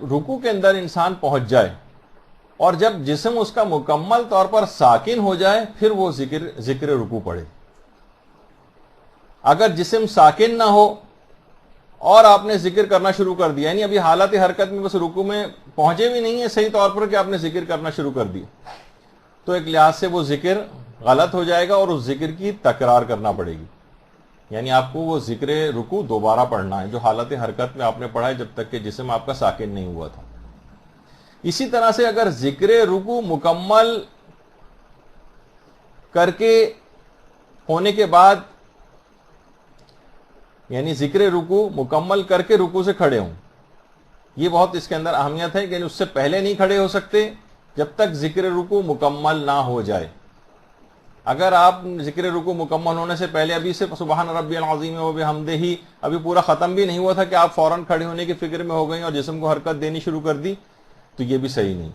رکوع کے اندر انسان پہنچ جائے اور جب جسم اس کا مکمل طور پر ساکن ہو جائے پھر وہ ذکر رکوع پڑھے. اگر جسم ساکن نہ ہو اور آپ نے ذکر کرنا شروع کر دیا، یعنی ابھی حالت حرکت میں بس رکوع میں پہنچے بھی نہیں ہیں صحیح طور پر کہ آپ نے ذکر کرنا شروع کر دیا، تو ایک لحاظ سے وہ ذکر غلط ہو جائے گا اور اس ذکر کی تکرار کرنا پڑے گی. یعنی آپ کو وہ ذکر رکوع دوبارہ پڑھنا ہے جو حالت حرکت میں آپ نے پڑھا ہے جب تک کہ جسم آپ کا ساکن نہیں ہوا تھا. اسی طرح سے اگر ذکر رکوع مکمل کر کے ہونے کے بعد، یعنی ذکر رکوع مکمل کر کے رکوع سے کھڑے ہوں، یہ بہت اس کے اندر اہمیت ہے کہ اس سے پہلے نہیں کھڑے ہو سکتے جب تک ذکر رکوع مکمل نہ ہو جائے. اگر آپ ذکر رکوع مکمل ہونے سے پہلے ابھی سے سبحان ربی العظیم و بحمدہ ابھی پورا ختم بھی نہیں ہوا تھا کہ آپ فوراً کھڑے ہونے کی فکر میں ہو گئیں اور جسم کو حرکت دینی شروع کر دی، تو یہ بھی صحیح نہیں.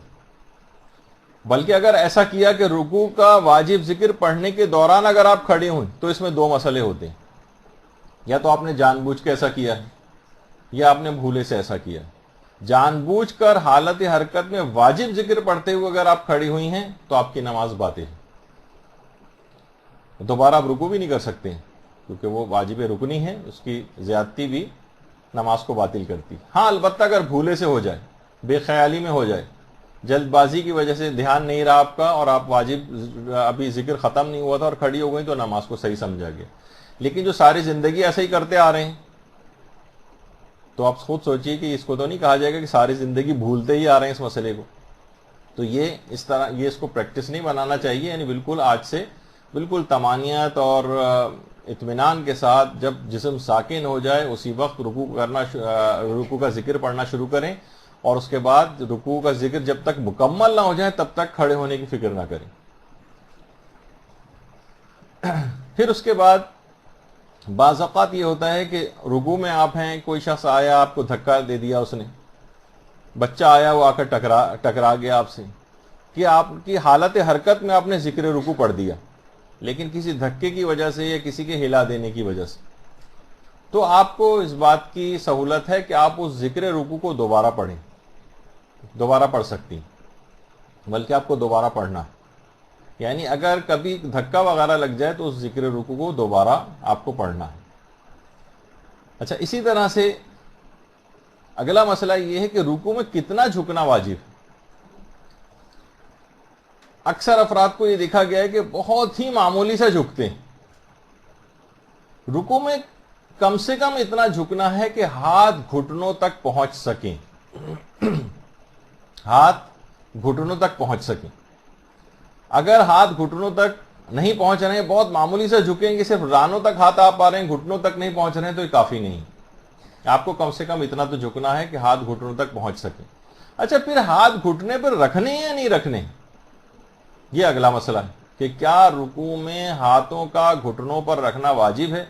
بلکہ اگر ایسا کیا کہ رکوع کا واجب ذکر پڑھنے کے دوران اگر آپ کھڑے ہوئے تو اس میں دو مسئلے ہوتے ہیں. یا تو آپ نے جان بوجھ کے ایسا کیا ہے یا آپ نے بھولے سے ایسا کیا ہے. جان بوجھ کر حالت حرکت میں واجب ذکر پڑھتے ہوئے اگر آپ کھڑی ہوئی ہیں تو آپ کی نماز باطل ہے، دوبارہ آپ رکوع بھی نہیں کر سکتے ہیں کیونکہ وہ واجب رکنی ہے، اس کی زیادتی بھی نماز کو باطل کرتی. ہاں البتہ اگر بھولے سے ہو جائے، بے خیالی میں ہو جائے، جلد بازی کی وجہ سے دھیان نہیں رہا آپ کا اور آپ واجب ابھی ذکر ختم نہیں ہوا تھا اور کھڑی ہو گئی تو نماز کو صحیح سمجھا گیا. لیکن جو ساری زندگی ایسے ہی کرتے آ رہے ہیں تو آپ خود سوچئے کہ اس کو تو نہیں کہا جائے گا کہ ساری زندگی بھولتے ہی آ رہے ہیں اس مسئلے کو. تو یہ اس طرح یہ اس کو پریکٹس نہیں بنانا چاہیے. یعنی بالکل آج سے بالکل طمانینت اور اطمینان کے ساتھ جب جسم ساکن ہو جائے اسی وقت رکوع کا ذکر پڑھنا شروع کریں اور اس کے بعد رکوع کا ذکر جب تک مکمل نہ ہو جائے تب تک کھڑے ہونے کی فکر نہ کریں. پھر اس کے بعد بعض اوقات یہ ہوتا ہے کہ رکوع میں آپ ہیں، کوئی شخص آیا آپ کو دھکا دے دیا، اس نے بچہ آیا وہ آ کر ٹکرا گیا آپ سے، کہ آپ کی حالت حرکت میں آپ نے ذکر رکوع پڑھ دیا لیکن کسی دھکے کی وجہ سے یا کسی کے ہلا دینے کی وجہ سے، تو آپ کو اس بات کی سہولت ہے کہ آپ اس ذکر رکوع کو دوبارہ پڑھیں، دوبارہ پڑھ سکتی ہیں، بلکہ آپ کو دوبارہ پڑھنا ہے. یعنی اگر کبھی دھکا وغیرہ لگ جائے تو اس ذکر رکوع کو دوبارہ آپ کو پڑھنا ہے. اچھا، اسی طرح سے اگلا مسئلہ یہ ہے کہ رکوع میں کتنا جھکنا واجب ہے. اکثر افراد کو یہ دیکھا گیا ہے کہ بہت ہی معمولی سے جھکتے ہیں. رکوع میں کم سے کم اتنا جھکنا ہے کہ ہاتھ گھٹنوں تک پہنچ سکیں، ہاتھ گھٹنوں تک پہنچ سکیں. اگر ہاتھ گھٹنوں تک نہیں پہنچ رہے ہیں، بہت معمولی سے جھکیں گے، صرف رانوں تک ہاتھ آپ آ رہے ہیں، گھٹنوں تک نہیں پہنچ رہے ہیں، تو یہ کافی نہیں. آپ کو کم سے کم اتنا تو جھکنا ہے کہ ہاتھ گھٹنوں تک پہنچ سکیں. اچھا، پھر ہاتھ گھٹنے پر رکھنے یا نہیں رکھنے، یہ اگلا مسئلہ ہے کہ کیا رکوع میں ہاتھوں کا گھٹنوں پر رکھنا واجب ہے.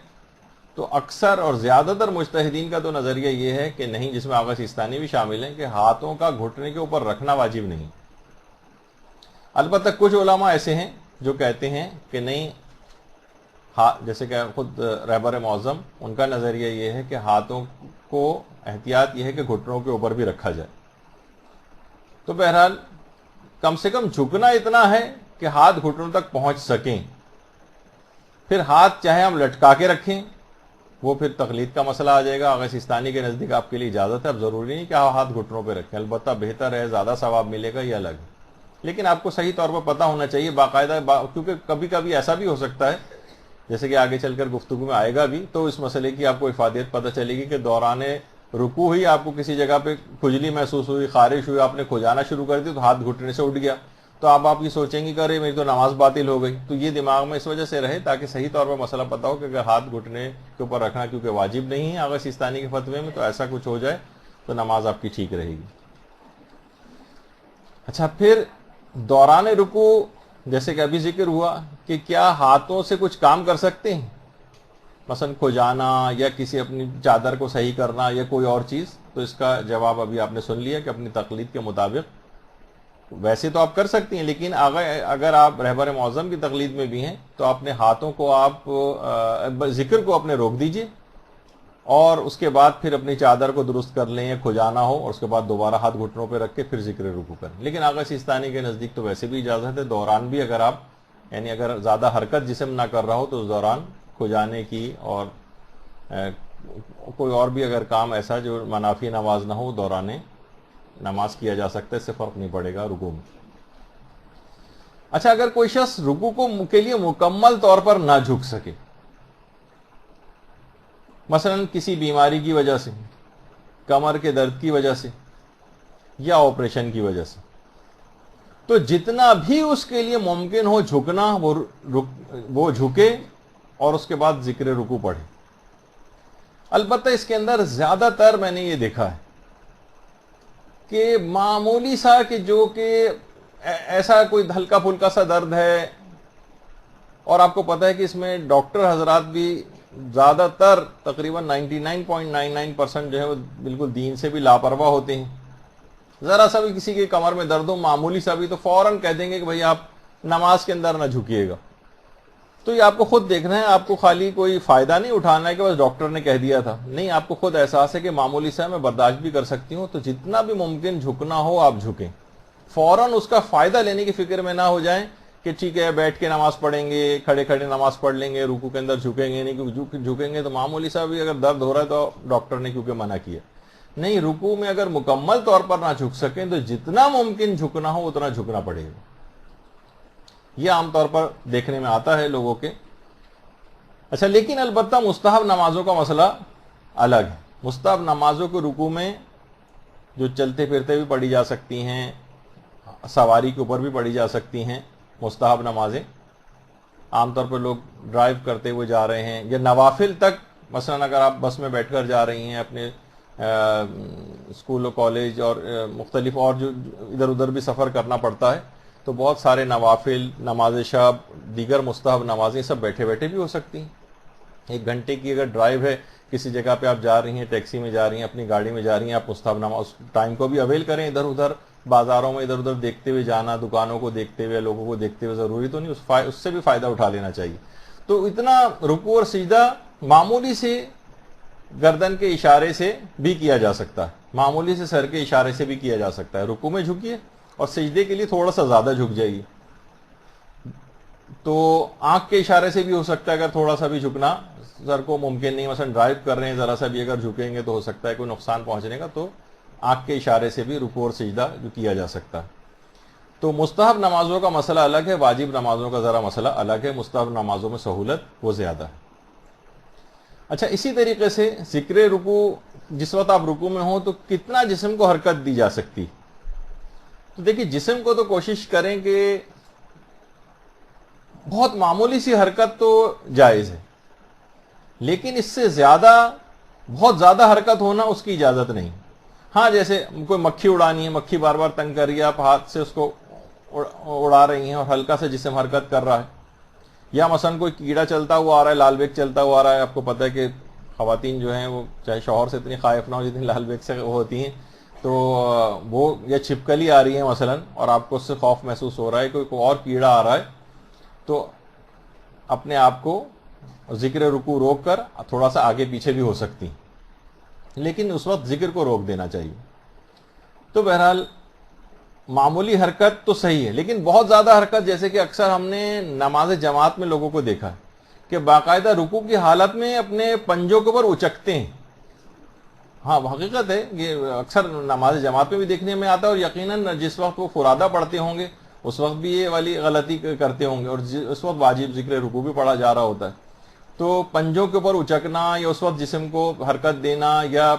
تو اکثر اور زیادہ تر مجتہدین کا تو نظریہ یہ ہے کہ نہیں، جس میں آغا سیستانی بھی شامل ہیں، کہ ہاتھوں کا گھٹنے کے اوپر رکھنا واجب نہیں. البتہ کچھ علماء ایسے ہیں جو کہتے ہیں کہ نہیں، جیسے کہ خود رہبر معظم، ان کا نظریہ یہ ہے کہ ہاتھوں کو احتیاط یہ ہے کہ گھٹنوں کے اوپر بھی رکھا جائے. تو بہرحال کم سے کم جھکنا اتنا ہے کہ ہاتھ گھٹنوں تک پہنچ سکیں. پھر ہاتھ چاہے ہم لٹکا کے رکھیں، وہ پھر تقلید کا مسئلہ آ جائے گا. آغا سیستانی کے نزدیک آپ کے لیے اجازت ہے، اب ضروری نہیں کہ آپ ہاتھ گھٹنوں پہ رکھیں، البتہ بہتر ہے، زیادہ ثواب ملے گا، یہ الگ ہے. لیکن آپ کو صحیح طور پر پتہ ہونا چاہیے باقاعدہ، کیونکہ کبھی کبھی ایسا بھی ہو سکتا ہے، جیسے کہ آگے چل کر گفتگو میں آئے گا بھی، تو اس مسئلے کی آپ کو افادیت پتہ چلے گی کہ دوران رکوع ہی آپ کو کسی جگہ پہ کھجلی محسوس ہوئی، خارش ہوئی، آپ نے کھجانا شروع کر دی تو ہاتھ گھٹنے سے اٹھ گیا، تو آپ یہ سوچیں گے کہ ارے میری تو نماز باطل ہو گئی. تو یہ دماغ میں اس وجہ سے رہے تاکہ صحیح طور پر مسئلہ پتہ ہو کہ اگر ہاتھ گھٹنے کے اوپر رکھنا کیونکہ واجب نہیں ہے آغا سیستانی کے فتوے میں، تو ایسا کچھ ہو جائے تو نماز آپ کی ٹھیک رہے گی. اچھا، پھر دوران رکوع جیسے کہ ابھی ذکر ہوا کہ کیا ہاتھوں سے کچھ کام کر سکتے ہیں، مثلا کھجانا یا کسی اپنی چادر کو صحیح کرنا یا کوئی اور چیز. تو اس کا جواب ابھی آپ نے سن لیا کہ اپنی تقلید کے مطابق ویسے تو آپ کر سکتی ہیں، لیکن اگر آپ رہبر معظم کی تقلید میں بھی ہیں تو اپنے ہاتھوں کو آپ ذکر کو اپنے روک دیجئے. اور اس کے بعد پھر اپنی چادر کو درست کر لیں یا کھجانا ہو، اور اس کے بعد دوبارہ ہاتھ گھٹنوں پہ رکھ کے پھر ذکر رکوع کریں. لیکن آقا سیستانی کے نزدیک تو ویسے بھی اجازت ہے، دوران بھی اگر آپ یعنی اگر زیادہ حرکت جسم نہ کر رہا ہو تو اس دوران کھجانے کی اور کوئی اور بھی اگر کام ایسا جو منافی نماز نہ ہو دوران نماز کیا جا سکتا ہے، اس سے فرق نہیں پڑے گا رکوع میں. اچھا، اگر کوئی شخص رکوع کے لیے مکمل طور پر نہ جھک سکے، مثلا کسی بیماری کی وجہ سے، کمر کے درد کی وجہ سے یا آپریشن کی وجہ سے، تو جتنا بھی اس کے لیے ممکن ہو جھکنا وہ جھکے اور اس کے بعد ذکر رکوع پڑھے. البتہ اس کے اندر زیادہ تر میں نے یہ دیکھا ہے کہ معمولی سا کہ جو کہ ایسا کوئی ہلکا پھلکا سا درد ہے، اور آپ کو پتہ ہے کہ اس میں ڈاکٹر حضرات بھی زیادہ تر تقریباً 99.99% جو ہے وہ بالکل دین سے بھی لاپرواہ ہوتے ہیں. ذرا سا بھی کسی کے کمر میں درد ہو معمولی سا بھی تو فوراً کہہ دیں گے کہ بھئی آپ نماز کے اندر نہ جھکیے گا. تو یہ آپ کو خود دیکھنا ہے، آپ کو خالی کوئی فائدہ نہیں اٹھانا ہے کہ بس ڈاکٹر نے کہہ دیا تھا، نہیں، آپ کو خود احساس ہے کہ معمولی سا میں برداشت بھی کر سکتی ہوں، تو جتنا بھی ممکن جھکنا ہو آپ جھکیں. فوراً اس کا فائدہ لینے کی فکر میں نہ ہو جائیں کہ ٹھیک ہے بیٹھ کے نماز پڑھیں گے، کھڑے کھڑے نماز پڑھ لیں گے، رکوع کے اندر جھکیں گے نہیں، کیونکہ جھکیں گے تو معمولی سا بھی اگر درد ہو رہا ہے تو ڈاکٹر نے کیونکہ منع کیا. نہیں، رکوع میں اگر مکمل طور پر نہ جھک سکیں تو جتنا ممکن جھکنا ہو اتنا جھکنا پڑے گا. یہ عام طور پر دیکھنے میں آتا ہے لوگوں کے. اچھا، لیکن البتہ مستحب نمازوں کا مسئلہ الگ ہے. مستحب نمازوں کو رکوع میں جو چلتے پھرتے بھی پڑھی جا سکتی ہیں، سواری کے اوپر بھی پڑھی جا سکتی ہیں مستحب نمازیں. عام طور پر لوگ ڈرائیو کرتے ہوئے جا رہے ہیں یا نوافل تک، مثلا اگر آپ بس میں بیٹھ کر جا رہی ہیں اپنے اسکول و کالج اور مختلف اور جو ادھر ادھر بھی سفر کرنا پڑتا ہے، تو بہت سارے نوافل، نماز شب، دیگر مستحب نمازیں سب بیٹھے بیٹھے بھی ہو سکتی ہیں. 1 گھنٹے کی اگر ڈرائیو ہے، کسی جگہ پہ آپ جا رہی ہیں، ٹیکسی میں جا رہی ہیں، اپنی گاڑی میں جا رہی ہیں، آپ مستحب نماز ٹائم کو بھی اویل کریں. ادھر ادھر بازاروں میں ادھر ادھر دیکھتے ہوئے جانا، دکانوں کو دیکھتے ہوئے، لوگوں کو دیکھتے ہوئے ضروری تو نہیں، اس سے بھی فائدہ اٹھا لینا چاہیے. تو اتنا رکوع اور سجدہ معمولی سے گردن کے اشارے سے بھی کیا جا سکتا ہے، معمولی سے سر کے اشارے سے بھی کیا جا سکتا ہے. رکوع میں جھکیے اور سجدے کے لیے تھوڑا سا زیادہ جھک جائیے. تو آنکھ کے اشارے سے بھی ہو سکتا ہے، اگر تھوڑا سا بھی جھکنا سر کو ممکن نہیں، مثلا ڈرائیو کر رہے ہیں، ذرا سا بھی اگر جھکیں گے تو ہو سکتا ہے کوئی نقصان پہنچنے کا، تو آنکھ کے اشارے سے بھی رکوع اور سجدہ جو کیا جا سکتا ہے. تو مستحب نمازوں کا مسئلہ الگ ہے، واجب نمازوں کا ذرا مسئلہ الگ ہے. مستحب نمازوں میں سہولت وہ زیادہ ہے. اچھا، اسی طریقے سے ذکر رکوع، جس وقت آپ رکوع میں ہوں تو کتنا جسم کو حرکت دی جا سکتی؟ تو دیکھیے، جسم کو تو کوشش کریں کہ بہت معمولی سی حرکت تو جائز ہے، لیکن اس سے زیادہ، بہت زیادہ حرکت ہونا اس کی اجازت نہیں. ہاں، جیسے کوئی مکھی اڑانی ہے، مکھی بار بار تنگ کر رہی ہے، آپ ہاتھ سے اس کو اڑا رہی ہیں اور ہلکا سے جسم حرکت کر رہا ہے. یا مثلا کوئی کیڑا چلتا ہوا آ رہا ہے، لال بیگ چلتا ہوا آ رہا ہے. آپ کو پتہ ہے کہ خواتین جو ہیں وہ چاہے شوہر سے اتنی خائف نہ ہو جتنی لال بیگ سے وہ ہوتی ہیں، تو وہ یا چھپکلی آ رہی ہے مثلا اور آپ کو اس سے خوف محسوس ہو رہا ہے، کوئی اور کیڑا آ رہا ہے، تو اپنے آپ کو ذکر رکوع روک کر تھوڑا سا آگے پیچھے بھی ہو سکتی، لیکن اس وقت ذکر کو روک دینا چاہیے. تو بہرحال معمولی حرکت تو صحیح ہے، لیکن بہت زیادہ حرکت، جیسے کہ اکثر ہم نے نماز جماعت میں لوگوں کو دیکھا ہے کہ باقاعدہ رکوع کی حالت میں اپنے پنجوں کے اوپر اچکتے ہیں. ہاں، حقیقت ہے یہ اکثر نماز جماعت میں بھی دیکھنے میں آتا ہے، اور یقیناً جس وقت وہ فرادہ پڑھتے ہوں گے اس وقت بھی یہ والی غلطی کرتے ہوں گے، اور اس وقت واجب ذکر رکوع بھی پڑھا جا رہا ہوتا ہے. تو پنجوں کے اوپر اچکنا یا اس وقت جسم کو حرکت دینا یا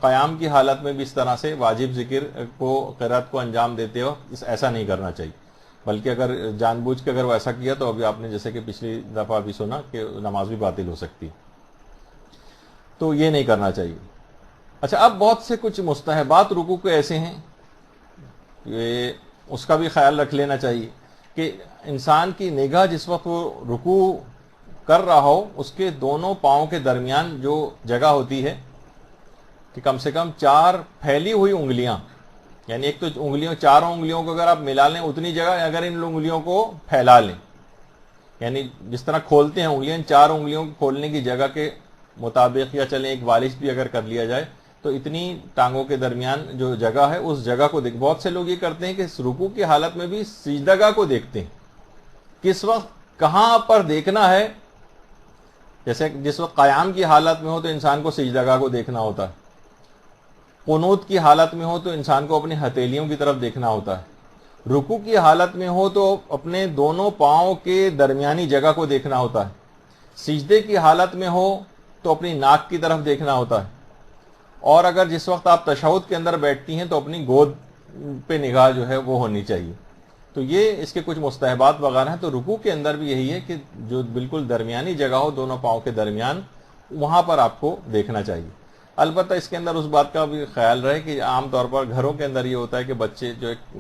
قیام کی حالت میں بھی اس طرح سے واجب ذکر کو، قرات کو انجام دیتے ہو، ایسا نہیں کرنا چاہیے. بلکہ اگر جان بوجھ کے اگر وہ ایسا کیا تو ابھی آپ نے جیسے کہ پچھلی دفعہ بھی سنا کہ نماز بھی باطل ہو سکتی، تو یہ نہیں کرنا چاہیے. اچھا، اب بہت سے کچھ مستحبات رکوع کے ایسے ہیں، یہ اس کا بھی خیال رکھ لینا چاہیے کہ انسان کی نگاہ جس وقت وہ رکوع کر رہا ہو، اس کے دونوں پاؤں کے درمیان جو جگہ ہوتی ہے کہ کم سے کم 4 پھیلی ہوئی انگلیاں، یعنی ایک تو انگلیوں، چاروں انگلیوں کو اگر آپ ملا لیں اتنی جگہ، اگر ان انگلیوں کو پھیلا لیں، یعنی جس طرح کھولتے ہیں انگلیاں، 4 انگلیوں کو کھولنے کی جگہ کے مطابق یا چلیں ایک والش بھی اگر کر لیا جائے تو اتنی ٹانگوں کے درمیان جو جگہ ہے اس جگہ کو دیکھ. بہت سے لوگ یہ کرتے ہیں کہ رکوع کی حالت میں بھی سجدہ کو دیکھتے ہیں, کس وقت کہاں پر دیکھنا ہے. جیسے جس وقت قیام کی حالت میں ہو تو انسان کو سجدہ کو دیکھنا ہوتا ہے, قنوت کی حالت میں ہو تو انسان کو اپنی ہتھیلیوں کی طرف دیکھنا ہوتا ہے, رکوع کی حالت میں ہو تو اپنے دونوں پاؤں کے درمیانی جگہ کو دیکھنا ہوتا ہے, سجدے کی حالت میں ہو تو اپنی ناک کی طرف دیکھنا ہوتا ہے, اور اگر جس وقت آپ تشہد کے اندر بیٹھتی ہیں تو اپنی گود پہ نگاہ جو ہے وہ ہونی چاہیے. تو یہ اس کے کچھ مستحبات وغیرہ ہیں. تو رکوع کے اندر بھی یہی ہے کہ جو بالکل درمیانی جگہ ہو دونوں پاؤں کے درمیان, وہاں پر آپ کو دیکھنا چاہیے. البتہ اس کے اندر اس بات کا بھی خیال رہے کہ عام طور پر گھروں کے اندر یہ ہوتا ہے کہ بچے جو ایک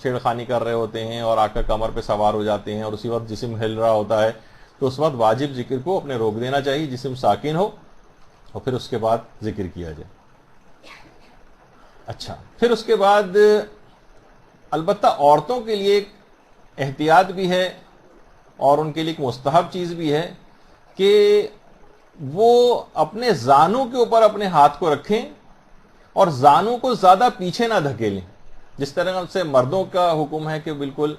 چھیڑخانی کر رہے ہوتے ہیں اور آ کر کمر پہ سوار ہو جاتے ہیں اور اسی وقت جسم ہل رہا ہوتا ہے, تو اس وقت واجب ذکر کو اپنے روک دینا چاہیے, جسم ساکن ہو اور پھر اس کے بعد ذکر کیا جائے. اچھا, پھر اس کے بعد البتہ عورتوں کے لیے ایک احتیاط بھی ہے اور ان کے لیے ایک مستحب چیز بھی ہے کہ وہ اپنے زانوں کے اوپر اپنے ہاتھ کو رکھیں اور زانوں کو زیادہ پیچھے نہ دھکیلیں. جس طرح سے مردوں کا حکم ہے کہ بالکل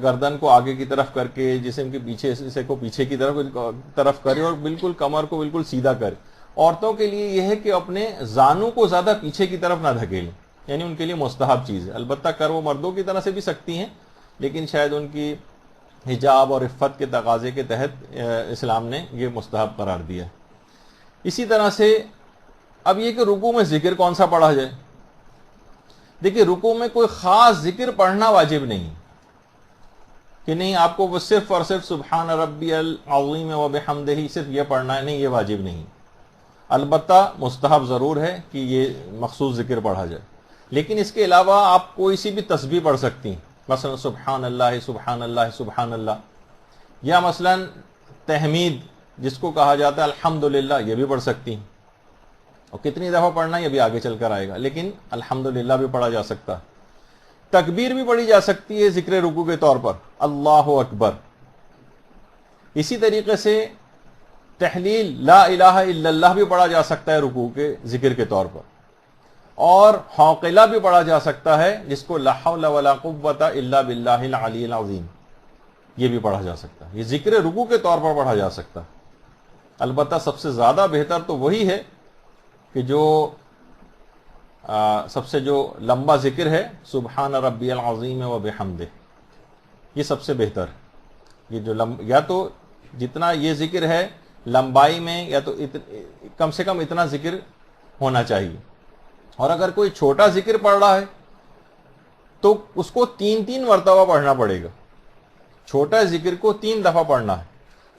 گردن کو آگے کی طرف کر کے جسم کے پیچھے سے کو پیچھے کی طرف کرے اور بالکل کمر کو بالکل سیدھا کرے. عورتوں کے لیے یہ ہے کہ اپنے زانوں کو زیادہ پیچھے کی طرف نہ دھکیلیں, یعنی ان کے لیے مستحب چیز ہے. البتہ کر وہ مردوں کی طرح سے بھی سکتی ہیں, لیکن شاید ان کی حجاب اور عفت کے تقاضے کے تحت اسلام نے یہ مستحب قرار دیا. اسی طرح سے اب یہ کہ رکوع میں ذکر کون سا پڑھا جائے. دیکھیے, رکوع میں کوئی خاص ذکر پڑھنا واجب نہیں کہ نہیں آپ کو صرف اور صرف سبحان ربی العظیم و بحمدہ صرف یہ پڑھنا ہے, نہیں, یہ واجب نہیں. البتہ مستحب ضرور ہے کہ یہ مخصوص ذکر پڑھا جائے, لیکن اس کے علاوہ آپ کوئی سی بھی تسبیح پڑھ سکتی ہیں, مثلا سبحان اللہ سبحان اللہ سبحان اللہ, یا مثلا تحمید جس کو کہا جاتا ہے الحمدللہ, یہ بھی پڑھ سکتی ہیں. اور کتنی دفعہ پڑھنا ہے یہ بھی آگے چل کر آئے گا, لیکن الحمدللہ بھی پڑھا جا سکتا ہے. تکبیر بھی پڑھی جا سکتی ہے ذکر رکوع کے طور پر, اللہ اکبر. اسی طریقے سے تحلیل لا الہ الا اللہ بھی پڑھا جا سکتا ہے رکوع کے ذکر کے طور پر, اور حوقلہ بھی پڑھا جا سکتا ہے جس کو لا حول ولا قوت الا باللہ العلی العظیم, یہ بھی پڑھا جا سکتا ہے. یہ ذکر رکوع کے طور پر پڑھا جا سکتا ہے. البتہ سب سے زیادہ بہتر تو وہی ہے کہ جو سب سے جو لمبا ذکر ہے سبحان ربی العظیم و بحمدہ, یہ سب سے بہتر. یہ جو یا تو جتنا یہ ذکر ہے لمبائی میں, یا تو کم سے کم اتنا ذکر ہونا چاہیے. اور اگر کوئی چھوٹا ذکر پڑھ رہا ہے تو اس کو 3 مرتبہ پڑھنا پڑے گا. چھوٹا ذکر کو 3 دفعہ پڑھنا ہے.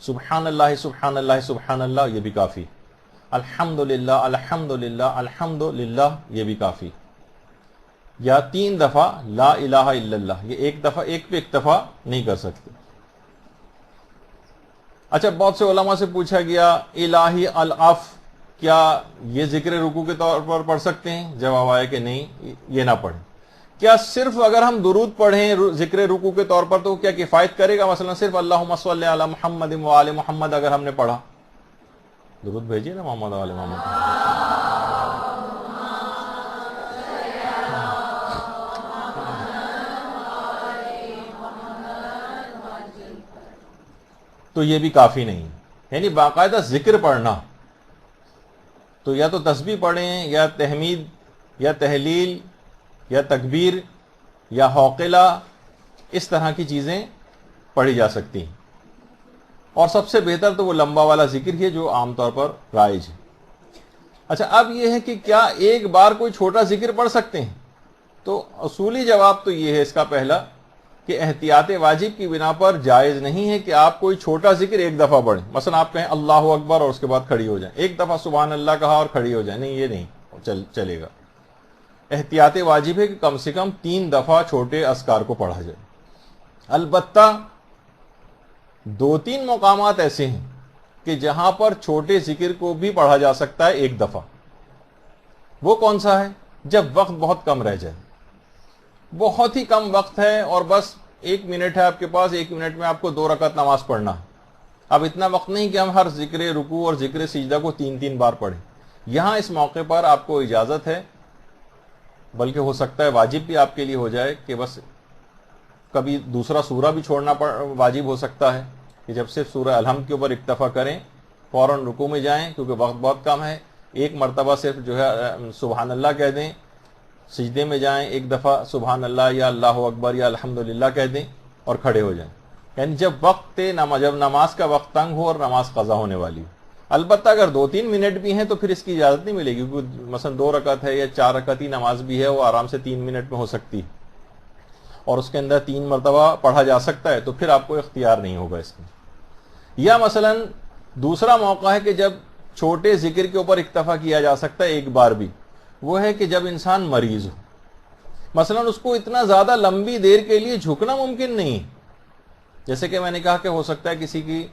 سبحان اللہ سبحان اللہ سبحان اللہ, یہ بھی کافی. الحمدللہ الحمدللہ الحمدللہ, یہ بھی کافی. یا 3 دفعہ لا الہ الا اللہ, یہ ایک پہ اکتفا نہیں کر سکتے. اچھا, بہت سے علماء سے پوچھا گیا الہی العف, کیا یہ ذکر رکوع کے طور پر پڑھ سکتے ہیں؟ جواب آیا کہ نہیں, یہ نہ پڑھیں. کیا صرف اگر ہم درود پڑھیں ذکر رکوع کے طور پر تو کیا کفایت کرے گا؟ مثلا صرف اللہم صلی علی محمد و آل محمد اگر ہم نے پڑھا, درود بھیجیے نا محمد و آل محمد, تو یہ بھی کافی نہیں. یعنی باقاعدہ ذکر پڑھنا, تو یا تو تسبیح پڑھیں یا تحمید یا تحلیل یا تکبیر یا حوقلہ, اس طرح کی چیزیں پڑھی جا سکتی ہیں. اور سب سے بہتر تو وہ لمبا والا ذکر ہی ہے جو عام طور پر رائج ہے. اچھا, اب یہ ہے کہ کیا ایک بار کوئی چھوٹا ذکر پڑھ سکتے ہیں؟ تو اصولی جواب تو یہ ہے اس کا پہلا کہ احتیاط واجب کی بنا پر جائز نہیں ہے کہ آپ کوئی چھوٹا ذکر ایک دفعہ پڑھیں. مثلا آپ کہیں اللہ اکبر اور اس کے بعد کھڑی ہو جائیں, ایک دفعہ سبحان اللہ کہا اور کھڑی ہو جائیں, نہیں, یہ نہیں چلے گا. احتیاط واجب ہے کہ کم سے کم 3 دفعہ چھوٹے اذکار کو پڑھا جائے. البتہ 2-3 مقامات ایسے ہیں کہ جہاں پر چھوٹے ذکر کو بھی پڑھا جا سکتا ہے ایک دفعہ. وہ کون سا ہے؟ جب وقت بہت کم رہ جائے, بہت ہی کم وقت ہے اور بس 1 منٹ ہے آپ کے پاس, 1 منٹ میں آپ کو 2 رکعت نماز پڑھنا ہے, اب اتنا وقت نہیں کہ ہم ہر ذکر رکوع اور ذکر سجدہ کو 3 بار پڑھیں. یہاں اس موقع پر آپ کو اجازت ہے، بلکہ ہو سکتا ہے واجب بھی آپ کے لیے ہو جائے کہ بس کبھی دوسرا سورہ بھی چھوڑنا واجب ہو سکتا ہے کہ جب صرف سورہ الحمد کے اوپر اکتفا کریں، فوراً رکوع میں جائیں کیونکہ وقت بہت کم ہے، ایک مرتبہ صرف جو ہے سبحان اللہ کہہ دیں، سجدے میں جائیں ایک دفعہ سبحان اللہ یا اللہ اکبر یا الحمدللہ کہہ دیں اور کھڑے ہو جائیں. یعنی جب نماز کا وقت تنگ ہو اور نماز قضا ہونے والی ہو. البتہ اگر 2-3 منٹ بھی ہیں تو پھر اس کی اجازت نہیں ملے گی، کیونکہ مثلا 2 رکعت ہے یا 4 رکعت ہی نماز بھی ہے، وہ آرام سے 3 منٹ میں ہو سکتی اور اس کے اندر 3 مرتبہ پڑھا جا سکتا ہے، تو پھر آپ کو اختیار نہیں ہوگا اس میں. یا مثلا دوسرا موقع ہے کہ جب چھوٹے ذکر کے اوپر اکتفا کیا جا سکتا ہے ایک بار بھی، وہ ہے کہ جب انسان مریض ہو. مثلا اس کو اتنا زیادہ لمبی دیر کے لیے جھکنا ممکن نہیں، جیسے کہ میں نے کہا کہ ہو سکتا ہے کسی کی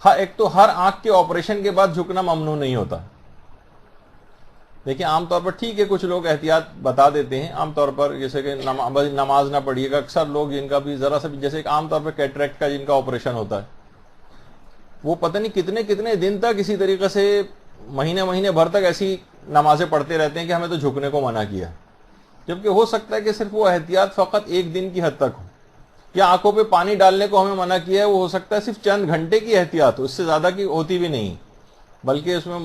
ایک تو ہر آنکھ کے آپریشن کے بعد جھکنا ممنوع نہیں ہوتا. دیکھیں عام طور پر ٹھیک ہے کچھ لوگ احتیاط بتا دیتے ہیں، عام طور پر جیسے کہ نماز نہ پڑھیے گا، اکثر لوگ جن کا بھی ذرا سا بھی جیسے عام طور پر کیٹریکٹ کا جن کا آپریشن ہوتا ہے، وہ پتہ نہیں کتنے دن تک اسی طریقے سے مہینے بھر تک ایسی نمازیں پڑھتے رہتے ہیں کہ ہمیں تو جھکنے کو منع کیا، جبکہ ہو سکتا ہے کہ صرف وہ احتیاط فقط 1 دن کی حد تک ہو، یا آنکھوں پہ پانی ڈالنے کو ہمیں منع کیا ہے، وہ ہو سکتا ہے صرف چند گھنٹے کی احتیاط ہو، اس سے زیادہ کی ہوتی بھی نہیں، بلکہ اس میں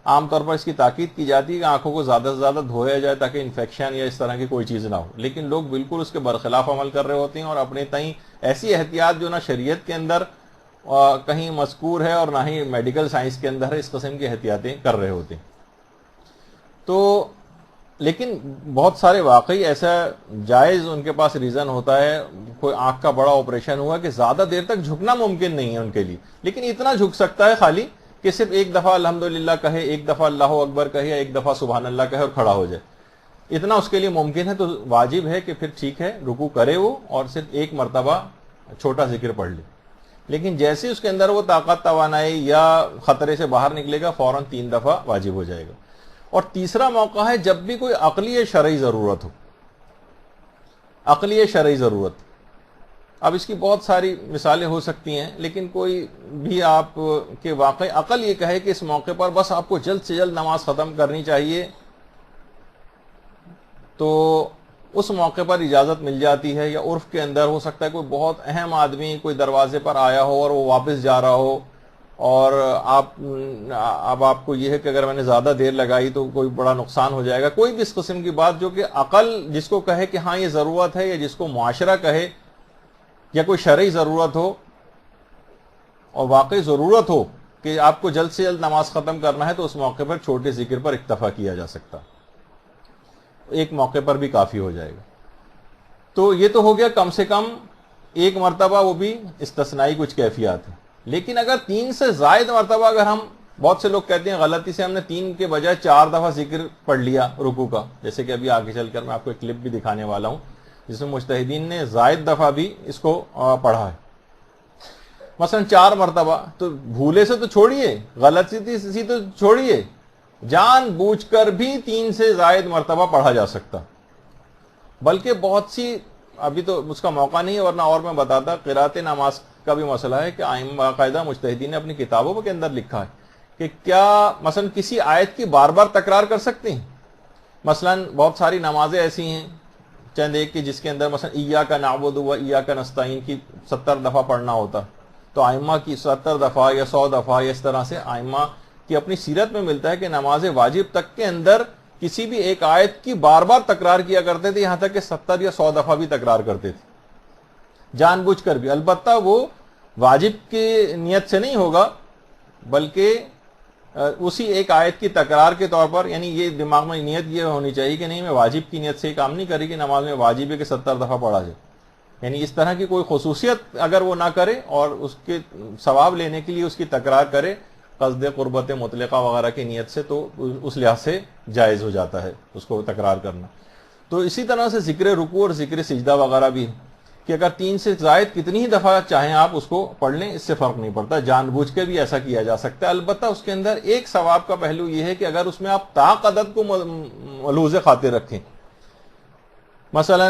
عام طور پر اس کی تاکید کی جاتی ہے کہ آنکھوں کو زیادہ سے زیادہ دھویا جائے تاکہ انفیکشن یا اس طرح کی کوئی چیز نہ ہو. لیکن لوگ بالکل اس کے برخلاف عمل کر رہے ہوتے ہیں اور اپنے تئیں ایسی احتیاط جو نہ شریعت کے اندر کہیں مذکور ہے اور نہ ہی میڈیکل سائنس کے اندر ہے، اس قسم کی احتیاطیں کر رہے ہوتے ہیں. تو لیکن بہت سارے واقعی ایسا جائز ان کے پاس ریزن ہوتا ہے، کوئی آنکھ کا بڑا آپریشن ہوا کہ زیادہ دیر تک جھکنا ممکن نہیں ہے ان کے لیے، لیکن اتنا جھک سکتا ہے خالی کہ صرف ایک دفعہ الحمدللہ کہے، ایک دفعہ اللہ اکبر کہے یا ایک دفعہ سبحان اللہ کہے اور کھڑا ہو جائے، اتنا اس کے لیے ممکن ہے. تو واجب ہے کہ پھر ٹھیک ہے رکوع کرے وہ اور صرف ایک مرتبہ چھوٹا ذکر پڑھ لے. لیکن جیسے اس کے اندر وہ طاقت توانائی یا خطرے سے باہر نکلے گا فوراً 3 دفعہ واجب ہو جائے گا. اور تیسرا موقع ہے جب بھی کوئی عقلی شرعی ضرورت ہو. عقلی شرعی ضرورت، اب اس کی بہت ساری مثالیں ہو سکتی ہیں، لیکن کوئی بھی آپ کے واقع عقل یہ کہے کہ اس موقع پر بس آپ کو جلد سے جلد نماز ختم کرنی چاہیے، تو اس موقع پر اجازت مل جاتی ہے. یا عرف کے اندر ہو سکتا ہے کوئی بہت اہم آدمی کوئی دروازے پر آیا ہو اور وہ واپس جا رہا ہو، اور اب آپ کو یہ ہے کہ اگر میں نے زیادہ دیر لگائی تو کوئی بڑا نقصان ہو جائے گا. کوئی بھی اس قسم کی بات جو کہ عقل جس کو کہے کہ ہاں یہ ضرورت ہے، یا جس کو معاشرہ کہے، یا کوئی شرعی ضرورت ہو اور واقعی ضرورت ہو کہ آپ کو جلد سے جلد نماز ختم کرنا ہے، تو اس موقع پر چھوٹے ذکر پر اکتفا کیا جا سکتا، ایک موقع پر بھی کافی ہو جائے گا. تو یہ تو ہو گیا کم سے کم ایک مرتبہ، وہ بھی استثنائی کچھ کیفیات ہیں. لیکن اگر 3 سے زائد مرتبہ، اگر ہم بہت سے لوگ کہتے ہیں غلطی سے ہم نے 3 کے بجائے 4 دفعہ ذکر پڑھ لیا رکوع کا، جیسے کہ ابھی آگے چل کر میں آپ کو ایک کلپ بھی دکھانے والا ہوں جس میں مجتہدین نے زائد دفعہ بھی اس کو پڑھا ہے، مثلا 4 مرتبہ. تو بھولے سے تو چھوڑیے، غلطی سے تو چھوڑیے، جان بوجھ کر بھی 3 سے زائد مرتبہ پڑھا جا سکتا. بلکہ بہت سی، ابھی تو اس کا موقع نہیں ہے ورنہ اور میں بتاتا، قرات نماز کا بھی مسئلہ ہے کہ باقاعدہ مجتہدین نے اپنی کتابوں کے اندر لکھا ہے کہ کیا مثلا کسی آیت کی بار بار تکرار کر سکتے ہیں. مثلا بہت ساری نمازیں ایسی ہیں، چند ایک کی جس کے اندر مثلا ایاک نعبد و ایاک نستعین کی 70 دفعہ پڑھنا ہوتا، تو ائمہ کی 70 دفعہ یا 100 دفعہ یا اس طرح سے ائمہ کی اپنی سیرت میں ملتا ہے کہ نماز واجب تک کے اندر کسی بھی ایک آیت کی بار بار تکرار کیا کرتے تھے، یہاں تک کہ 70 یا 100 دفعہ بھی تکرار کرتے تھے جان بوجھ کر بھی. البتہ وہ واجب کی نیت سے نہیں ہوگا، بلکہ اسی ایک آیت کی تکرار کے طور پر. یعنی یہ دماغ میں نیت یہ ہونی چاہیے کہ نہیں، میں واجب کی نیت سے ہی کام نہیں کری کہ نماز میں واجب ہے کہ 70 دفعہ پڑھا جائے. یعنی اس طرح کی کوئی خصوصیت اگر وہ نہ کرے اور اس کے ثواب لینے کے لیے اس کی تکرار کرے قصد قربت مطلقہ وغیرہ کی نیت سے، تو اس لحاظ سے جائز ہو جاتا ہے اس کو تکرار کرنا. تو اسی طرح سے ذکر رکوع اور ذکر سجدہ وغیرہ بھی ہے کہ اگر 3 سے زائد کتنی ہی دفعہ چاہیں آپ اس کو پڑھ لیں، اس سے فرق نہیں پڑتا، جان بوجھ کے بھی ایسا کیا جا سکتا ہے. البتہ اس کے اندر ایک ثواب کا پہلو یہ ہے کہ اگر اس میں آپ طاق عدد کو ملحوظ خاطر رکھیں، مثلا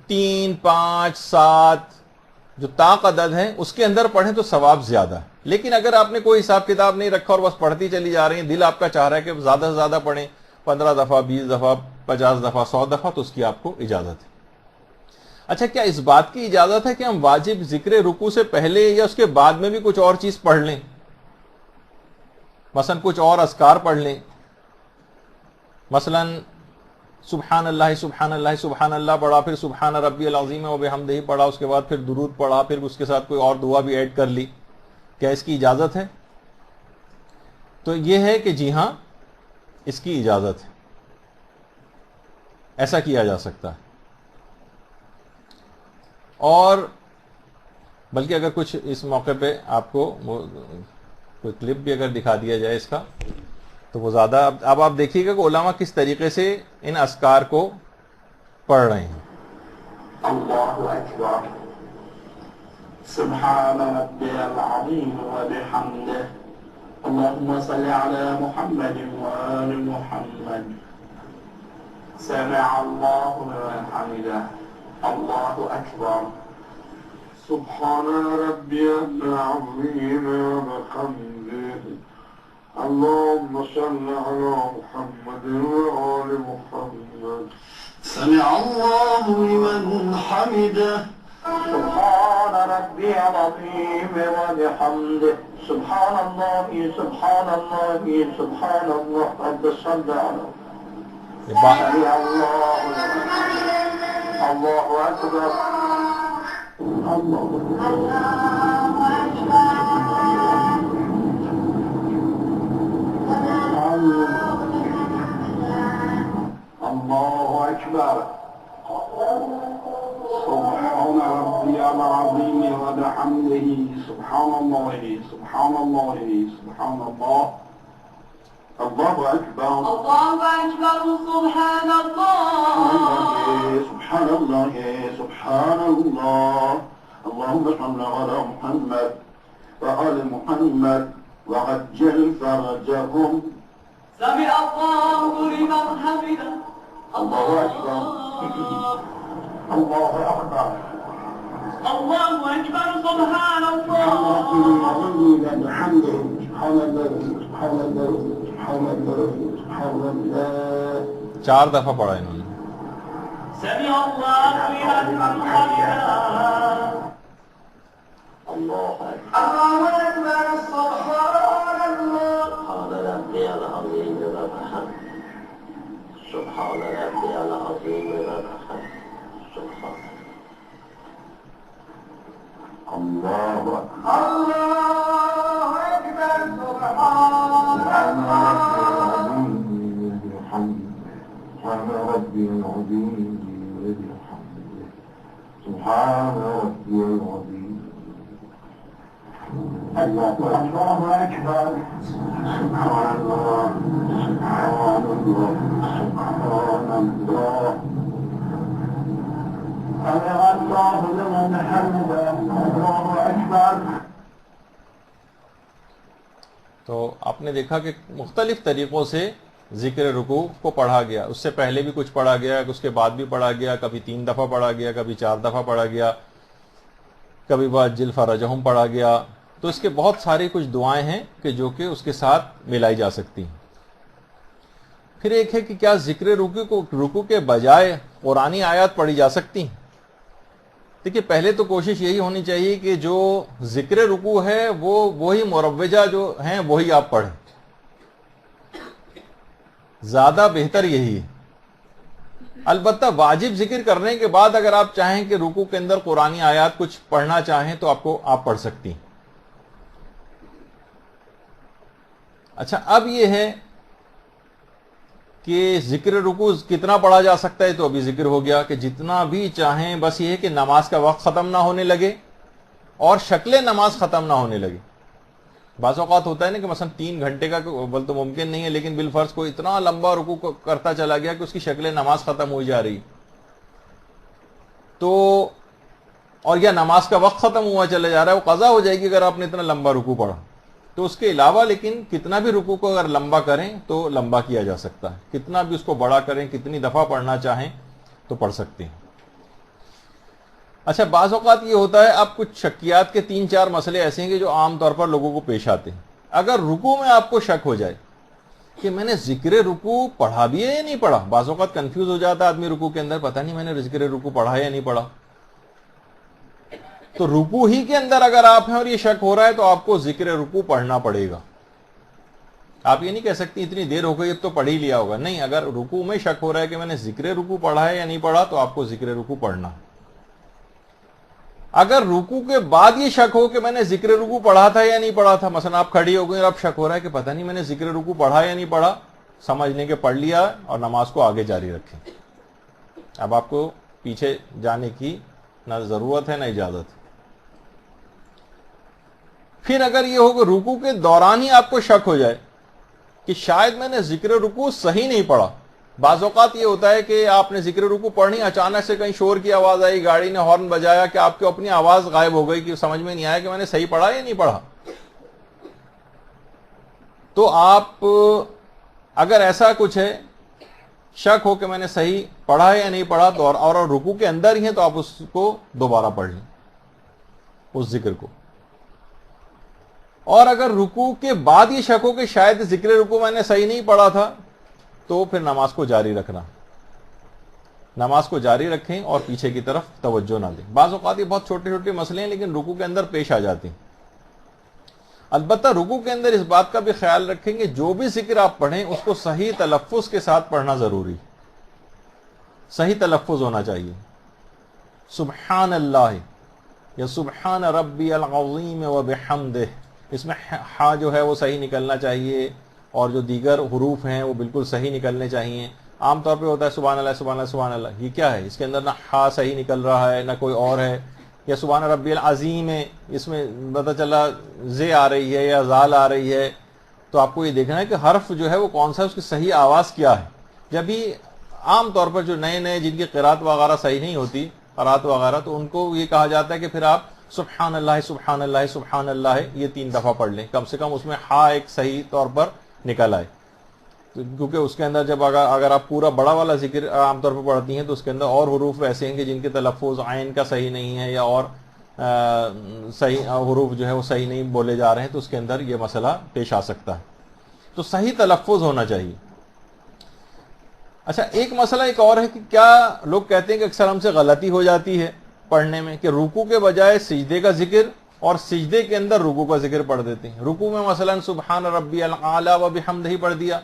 3 5 7 جو طاق عدد ہے اس کے اندر پڑھیں تو ثواب زیادہ ہے. لیکن اگر آپ نے کوئی حساب کتاب نہیں رکھا اور بس پڑھتی چلی جا رہی ہیں, دل آپ کا چاہ رہا ہے کہ زیادہ سے زیادہ پڑھیں, 15 دفعہ 20 دفعہ 50 دفعہ 100 دفعہ, تو اس کی آپ کو اجازت ہے. اچھا, کیا اس بات کی اجازت ہے کہ ہم واجب ذکر رکوع سے پہلے یا اس کے بعد میں بھی کچھ اور چیز پڑھ لیں, مثلا کچھ اور اذکار پڑھ لیں, مثلا سبحان اللہ سبحان اللہ سبحان اللہ پڑھا, پھر سبحان ربی العظیم و بحمدہ پڑھا, اس کے بعد پھر درود پڑھا, پھر اس کے ساتھ کوئی اور دعا بھی ایڈ کر لی, کیا اس کی اجازت ہے؟ تو یہ ہے کہ جی ہاں, اس کی اجازت ہے, ایسا کیا جا سکتا ہے. اور بلکہ اگر کچھ اس موقع پہ آپ کو کوئی کلپ بھی اگر دکھا دیا جائے اس کا تو وہ زیادہ, اب آپ دیکھیے گا کہ علماء کس طریقے سے ان اذکار کو پڑھ رہے ہیں. اللہ اکبر سبحان ربی العظیم و بحمدہ اللهم صل على محمد وآل محمد سمع الله لمن حمده الله أكبر سبحان ربي العظيم وبحمده اللهم صل على محمد وآل محمد سمع الله لمن حمده سبحان ربي العظيم وبحمده سبحان الله سبحان الله سبحان الله رب صل على سمع الله الله أكبر الله أكبر سبحان ربي العظيم وبحمده سبحان الله سبحان الله سبحان الله الله أكبر الله أكبر سبحان الله سبحان الله سبحان الله اللهم صل على محمد وآل محمد وعجل فرجهم سمع الله لمن حمده الله أكبر الله أكبر الله أكبر سبحان الله الله بحمده سبحان الله سبحان الله سبحان الله سبحان الله 4 دفعہ پڑھا انہوں نے. سمع الله لمن حمده الله أكبر سبحان الله سبحان ربي العظيم وبحمده سبحان ربي العظيم وبحمده سبحان الله أكبر الله أكبر سبحان ربي العظيم وبحمده سبحان ربي العظيم الله أكبر سبحان الله سبحان الله سبحان الله سمع الله لمن حمده الله أكبر. تو آپ نے دیکھا کہ مختلف طریقوں سے ذکر رکوع کو پڑھا گیا, اس سے پہلے بھی کچھ پڑھا گیا, اس کے بعد بھی پڑھا گیا, کبھی 3 دفعہ پڑھا گیا, کبھی 4 دفعہ پڑھا گیا, کبھی وعجل فرجہم پڑھا گیا. تو اس کے بہت ساری کچھ دعائیں ہیں کہ جو کہ اس کے ساتھ ملائی جا سکتی ہیں. پھر ایک ہے کہ کیا ذکر رکوع کے بجائے قرآنی آیات پڑھی جا سکتی ہیں؟ دیکھیے, پہلے تو کوشش یہی ہونی چاہیے کہ جو ذکر رکوع ہے وہ وہی مروجہ جو ہیں وہی آپ پڑھیں, زیادہ بہتر یہی ہے. البتہ واجب ذکر کرنے کے بعد اگر آپ چاہیں کہ رکوع کے اندر قرآنی آیات کچھ پڑھنا چاہیں تو آپ پڑھ سکتی ہیں. اچھا, اب یہ ہے کہ ذکر رکوع کتنا پڑھا جا سکتا ہے. تو ابھی ذکر ہو گیا کہ جتنا بھی چاہیں, بس یہ ہے کہ نماز کا وقت ختم نہ ہونے لگے اور شکل نماز ختم نہ ہونے لگے. بعض اوقات ہوتا ہے نا کہ مثلا 3 گھنٹے کا بل تو ممکن نہیں ہے, لیکن بالفرض کو اتنا لمبا رکوع کرتا چلا گیا کہ اس کی شکل نماز ختم ہو جا رہی, تو اور یا نماز کا وقت ختم ہوا چلا جا رہا ہے, وہ قضا ہو جائے گی اگر آپ نے اتنا لمبا رکوع پڑھا. تو اس کے علاوہ لیکن کتنا بھی رکوع کو اگر لمبا کریں تو لمبا کیا جا سکتا ہے, کتنا بھی اس کو بڑا کریں, کتنی دفعہ پڑھنا چاہیں تو پڑھ سکتے ہیں. اچھا بعض اوقات یہ ہوتا ہے اب کچھ شکیات کے 3-4 مسئلے ایسے ہیں کہ جو عام طور پر لوگوں کو پیش آتے ہیں. اگر رکوع میں آپ کو شک ہو جائے کہ میں نے ذکر رکوع پڑھا بھی ہے یا نہیں پڑھا، بعض اوقات کنفیوز ہو جاتا ہے آدمی رکوع کے اندر، پتہ نہیں میں نے ذکر رکوع پڑھا ہے یا نہیں پڑھا. تو رکوع ہی کے اندر اگر آپ ہیں اور یہ شک ہو رہا ہے تو آپ کو ذکر رکوع پڑھنا پڑے گا. آپ یہ نہیں کہہ سکتی اتنی دیر ہو گئی اب تو پڑھ ہی لیا ہوگا، نہیں، اگر رکوع میں شک ہو رہا ہے کہ میں نے ذکر رکوع پڑھا ہے یا نہیں پڑھا تو آپ کو ذکر رکوع پڑھنا. اگر رکوع کے بعد یہ شک ہو کہ میں نے ذکر رکوع پڑھا تھا یا نہیں پڑھا تھا، مثلا آپ کھڑی ہو گئی اور اب شک ہو رہا ہے کہ پتہ نہیں میں نے ذکر رکوع پڑھا یا نہیں پڑھا، سمجھ لیں کہ پڑھ لیا اور نماز کو آگے جاری رکھیں. اب آپ کو پیچھے جانے کی نہ ضرورت ہے نہ اجازت. پھر اگر یہ ہو کہ رکوع کے دوران ہی آپ کو شک ہو جائے کہ شاید میں نے ذکر رکوع صحیح نہیں پڑھا، بعض اوقات یہ ہوتا ہے کہ آپ نے ذکر رکوع پڑھنی، اچانک سے کہیں شور کی آواز آئی، گاڑی نے ہارن بجایا کہ آپ کی اپنی آواز غائب ہو گئی کہ سمجھ میں نہیں آیا کہ میں نے صحیح پڑھا یا نہیں پڑھا. تو آپ اگر ایسا کچھ ہے، شک ہو کہ میں نے صحیح پڑھا ہے یا نہیں پڑھا تو اور رکوع کے اندر ہی ہیں تو آپ اس کو دوبارہ پڑھ لیں اس ذکر کو. اور اگر رکوع کے بعد یہ شک ہو کہ شاید ذکر رکوع میں نے صحیح نہیں پڑھا تھا تو پھر نماز کو جاری رکھنا، نماز کو جاری رکھیں اور پیچھے کی طرف توجہ نہ دیں. بعض اوقات یہ بہت چھوٹے چھوٹے مسئلے ہیں لیکن رکوع کے اندر پیش آ جاتے ہیں. البتہ رکوع کے اندر اس بات کا بھی خیال رکھیں کہ جو بھی ذکر آپ پڑھیں اس کو صحیح تلفظ کے ساتھ پڑھنا ضروری، صحیح تلفظ ہونا چاہیے. سبحان اللہ یا سبحان ربی العظیم وبحمدہ، اس میں ہا جو ہے وہ صحیح نکلنا چاہیے اور جو دیگر حروف ہیں وہ بالکل صحیح نکلنے چاہیے. عام طور پہ ہوتا ہے سبحان اللہ سبحان اللہ سبحان اللہ، یہ کیا ہے؟ اس کے اندر نہ ہا صحیح نکل رہا ہے نہ کوئی اور ہے. یا سبحان ربی العظیم ہے، اس میں پتہ چلا زے آ رہی ہے یا زال آ رہی ہے. تو آپ کو یہ دیکھنا ہے کہ حرف جو ہے وہ کون سا ہے، اس کی صحیح آواز کیا ہے. جب ہی عام طور پر جو نئے نئے جن کی قرات وغیرہ صحیح نہیں ہوتی، قرات وغیرہ، تو ان کو یہ کہا جاتا ہے کہ پھر آپ سبحان اللہ سبحان اللہ سبحان اللہ یہ 3 دفعہ پڑھ لیں، کم سے کم اس میں ہا ایک صحیح طور پر نکل آئے. کیونکہ اس کے اندر جب اگر آپ پورا بڑا والا ذکر عام طور پر پڑھتی ہیں تو اس کے اندر اور حروف ایسے ہیں کہ جن کے تلفظ عین کا صحیح نہیں ہے یا اور صحیح حروف جو ہے وہ صحیح نہیں بولے جا رہے ہیں، تو اس کے اندر یہ مسئلہ پیش آ سکتا ہے. تو صحیح تلفظ ہونا چاہیے. اچھا ایک مسئلہ ایک اور ہے کہ کیا لوگ کہتے ہیں کہ اکثر ہم سے غلطی ہو جاتی ہے پڑھنے میں کہ رکوع کے بجائے سجدے کا ذکر اور سجدے کے اندر رکوع کا ذکر پڑھ دیتے ہیں. رکوع میں مثلا سبحان ربی الاعلی وبحمدہ پڑھ دیا